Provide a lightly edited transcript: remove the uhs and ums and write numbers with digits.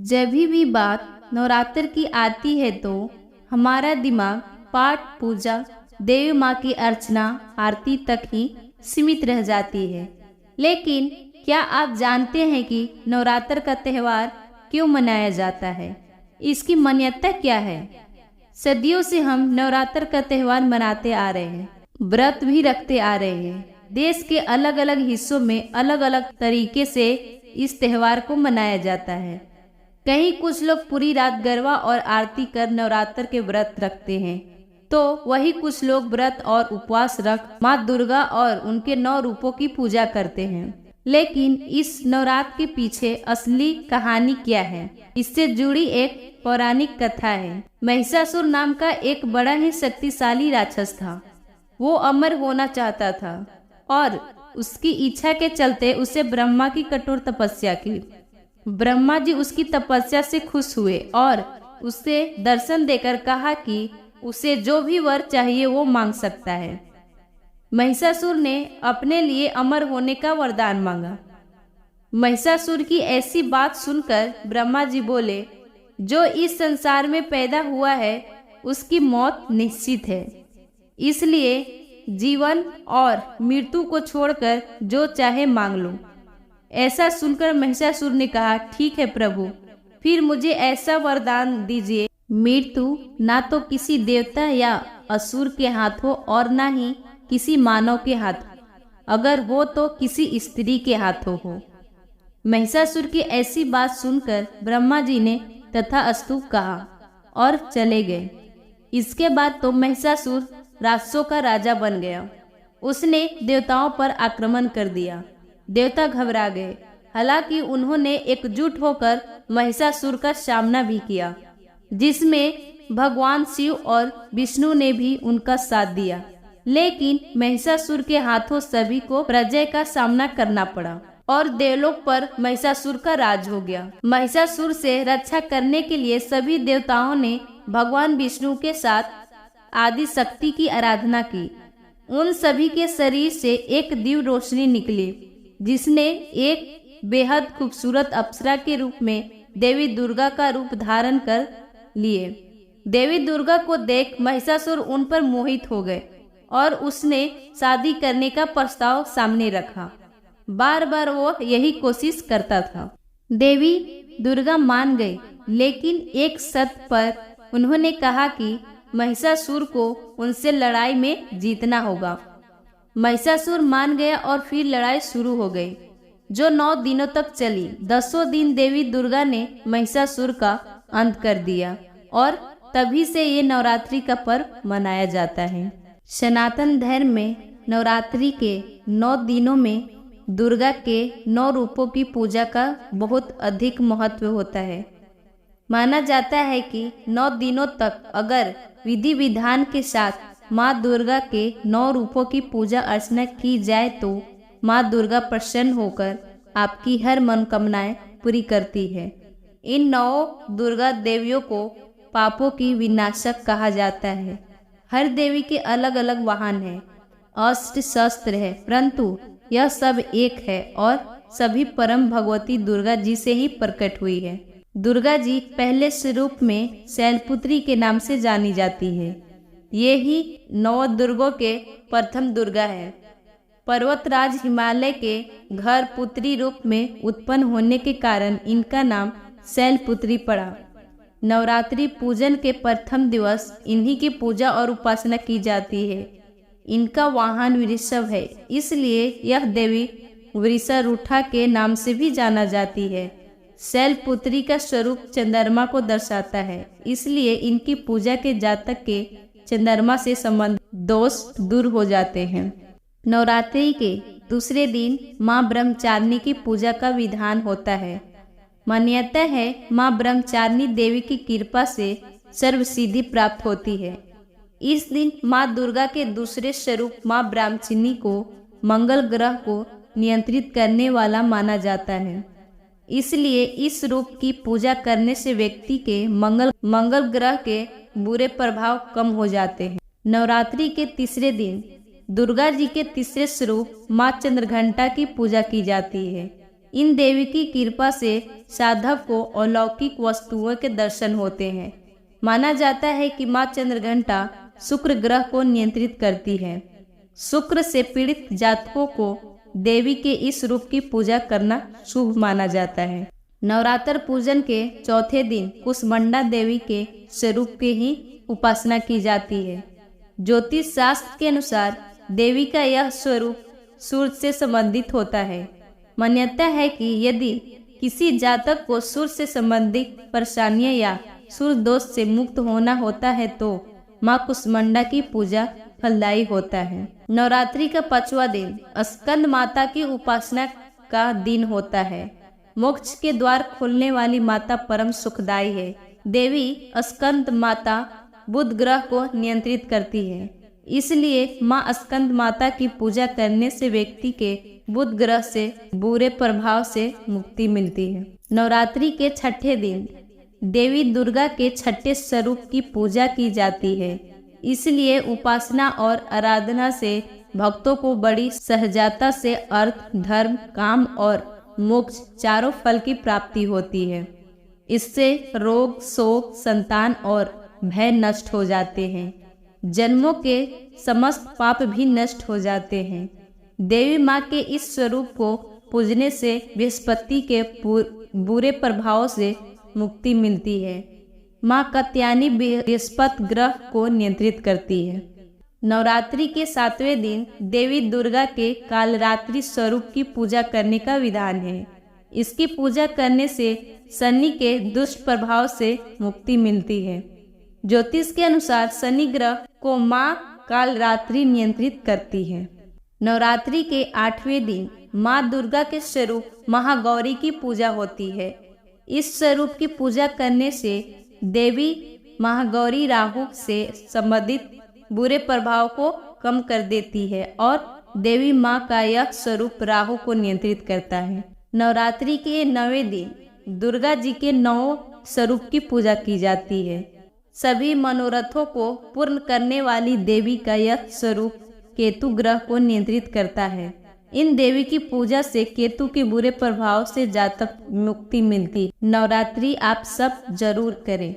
जब भी बात नवरात्र की आती है तो हमारा दिमाग पाठ पूजा, देवी माँ की अर्चना, आरती तक ही सीमित रह जाती है। लेकिन क्या आप जानते हैं कि नवरात्र का त्यौहार क्यों मनाया जाता है? इसकी मान्यता क्या है? सदियों से हम नवरात्र का त्यौहार मनाते आ रहे हैं, व्रत भी रखते आ रहे हैं। देश के अलग अलग हिस्सों में अलग अलग तरीके से इस त्यौहार को मनाया जाता है। कहीं कुछ लोग पूरी रात गरबा और आरती कर नवरात्र के व्रत रखते हैं, तो वही कुछ लोग व्रत और उपवास रख माँ दुर्गा और उनके 9 रूपों की पूजा करते हैं। लेकिन इस नवरात्र के पीछे असली कहानी क्या है? इससे जुड़ी एक पौराणिक कथा है। महिषासुर नाम का एक बड़ा ही शक्तिशाली राक्षस था। वो अमर होना चाहता था और उसकी इच्छा के चलते उसे ब्रह्मा की कठोर तपस्या की। ब्रह्मा जी उसकी तपस्या से खुश हुए और उसे दर्शन देकर कहा कि उसे जो भी वर चाहिए वो मांग सकता है। महिषासुर ने अपने लिए अमर होने का वरदान मांगा। महिषासुर की ऐसी बात सुनकर ब्रह्मा जी बोले, जो इस संसार में पैदा हुआ है उसकी मौत निश्चित है, इसलिए जीवन और मृत्यु को छोड़कर जो चाहे मांग लो। ऐसा सुनकर महिषासुर ने कहा, ठीक है प्रभु, फिर मुझे ऐसा वरदान दीजिए, मृत्यु ना तो किसी देवता या असुर के हाथ हो और ना ही किसी मानव के हाथ, अगर हो तो किसी स्त्री के हाथों हो। महिषासुर की ऐसी बात सुनकर ब्रह्मा जी ने तथास्तु कहा और चले गए। इसके बाद तो महिषासुर राक्षसों का राजा बन गया। उसने देवताओं पर आक्रमण कर दिया। देवता घबरा गए। हालांकि उन्होंने एकजुट होकर महिषासुर का सामना भी किया, जिसमें भगवान शिव और विष्णु ने भी उनका साथ दिया। लेकिन महिषासुर के हाथों सभी को पराजय का सामना करना पड़ा और देवलोक पर महिषासुर का राज हो गया। महिषासुर से रक्षा करने के लिए सभी देवताओं ने भगवान विष्णु के साथ आदि शक्ति की आराधना की। उन सभी के शरीर से एक दिव्य रोशनी निकली, जिसने एक बेहद खूबसूरत अप्सरा के रूप में देवी दुर्गा का रूप धारण कर लिए। देवी दुर्गा को देख महिषासुर उन पर मोहित हो गए और उसने शादी करने का प्रस्ताव सामने रखा। बार बार वो यही कोशिश करता था। देवी दुर्गा मान गई, लेकिन एक शर्त पर उन्होंने कहा कि महिषासुर को उनसे लड़ाई में जीतना होगा। महिषासुर मान गया और फिर लड़ाई शुरू हो गई, जो 9 दिनों तक चली। 10वें दिन देवी दुर्गा ने महिषासुर का अंत कर दिया और तभी से ये नवरात्रि का पर्व मनाया जाता है। सनातन धर्म में नवरात्रि के 9 दिनों में दुर्गा के 9 रूपों की पूजा का बहुत अधिक महत्व होता है। माना जाता है कि 9 दिनों तक अगर विधि विधान के साथ माँ दुर्गा के 9 रूपों की पूजा अर्चना की जाए तो माँ दुर्गा प्रसन्न होकर आपकी हर मनोकामनाएं पूरी करती है। इन 9 दुर्गा देवियों को पापों की विनाशक कहा जाता है। हर देवी के अलग अलग वाहन है, अस्त्र शस्त्र है, परंतु यह सब एक है और सभी परम भगवती दुर्गा जी से ही प्रकट हुई है। दुर्गा जी पहले स्वरूप में शैलपुत्री के नाम से जानी जाती है। ये ही 9 दुर्गों के प्रथम दुर्गा है। पर्वतराज हिमालय के घर पुत्री रूप में उत्पन्न होने के कारण इनका नाम शैलपुत्री पड़ा। नवरात्रि पूजन के प्रथम दिवस इन्हीं की पूजा और उपासना की जाती है। इनका वाहन वृषभ है, इसलिए यह देवी वृषारूढ़ा के नाम से भी जाना जाती है। शैलपुत्री का स्वरूप चंद्रमा को दर्शाता है, इसलिए इनकी पूजा के जातक के चंद्रमा से संबंध दोष दूर हो जाते हैं। नवरात्रि के दूसरे दिन माँ ब्रह्मचारिणी की पूजा का विधान होता है। मान्यता है माँ ब्रह्मचारिणी देवी की कृपा से सर्वसिद्धि प्राप्त होती है। इस दिन माँ दुर्गा के दूसरे स्वरूप माँ ब्रह्मचारिणी को मंगल ग्रह को नियंत्रित करने वाला माना जाता है। इसलिए इस रूप की पूजा करने से व्यक्ति के मंगल ग्रह के बुरे प्रभाव कम हो जाते हैं। नवरात्रि के तीसरे दिन दुर्गा जी के तीसरे स्वरूप माँ चंद्रघंटा की पूजा की जाती है। इन देवी की कृपा से साधक को अलौकिक वस्तुओं के दर्शन होते हैं। माना जाता है कि माँ चंद्रघंटा शुक्र ग्रह को नियंत्रित करती है। शुक्र से पीड़ित जातकों को देवी के इस रूप की पूजा करना शुभ माना जाता है। नवरात्र पूजन के चौथे दिन कुसमंडा देवी के स्वरूप की ही उपासना की जाती है। ज्योतिष शास्त्र के अनुसार देवी का यह स्वरूप सूर्य से संबंधित होता है। मान्यता है कि यदि किसी जातक को सूर्य से संबंधित परेशानियां या सूर्य दोष से मुक्त होना होता है तो माँ कुसमंडा की पूजा फलदायी होता है। नवरात्रि का 5वां दिन स्कंद माता की उपासना का दिन होता है। मोक्ष के द्वार खोलने वाली माता परम सुखदायी है। देवी स्कंद माता बुध ग्रह को नियंत्रित करती है, इसलिए माँ स्कंद माता की पूजा करने से व्यक्ति के बुध ग्रह से बुरे प्रभाव से मुक्ति मिलती है। नवरात्रि के 6ठे दिन देवी दुर्गा के 6ठे स्वरूप की पूजा की जाती है, इसलिए उपासना और आराधना से भक्तों को बड़ी सहजता से अर्थ, धर्म, काम और मोक्ष चारों फल की प्राप्ति होती है। इससे रोग, शोक, संतान और भय नष्ट हो जाते हैं। जन्मों के समस्त पाप भी नष्ट हो जाते हैं। देवी माँ के इस स्वरूप को पूजने से बृहस्पति के बुरे प्रभाव से मुक्ति मिलती है। माँ कात्यायनी बृहस्पति ग्रह को नियंत्रित करती है। नवरात्रि के 7वें दिन देवी दुर्गा के कालरात्रि स्वरूप की पूजा करने का विधान है। इसकी पूजा करने से शनि के दुष्ट प्रभाव से मुक्ति मिलती है। ज्योतिष के अनुसार शनि ग्रह को माँ कालरात्रि नियंत्रित करती है। नवरात्रि के 8वें दिन माँ दुर्गा के स्वरूप महागौरी की पूजा होती है। इस स्वरूप की पूजा करने से देवी महागौरी राहु से संबंधित बुरे प्रभाव को कम कर देती है और देवी माँ का यह स्वरूप राहु को नियंत्रित करता है। नवरात्रि के 9वें दिन दुर्गा जी के 9 स्वरूप की पूजा की जाती है। सभी मनोरथों को पूर्ण करने वाली देवी का यह स्वरूप केतु ग्रह को नियंत्रित करता है। इन देवी की पूजा से केतु के बुरे प्रभाव से जातक मुक्ति मिलती। नवरात्रि आप सब जरूर करें।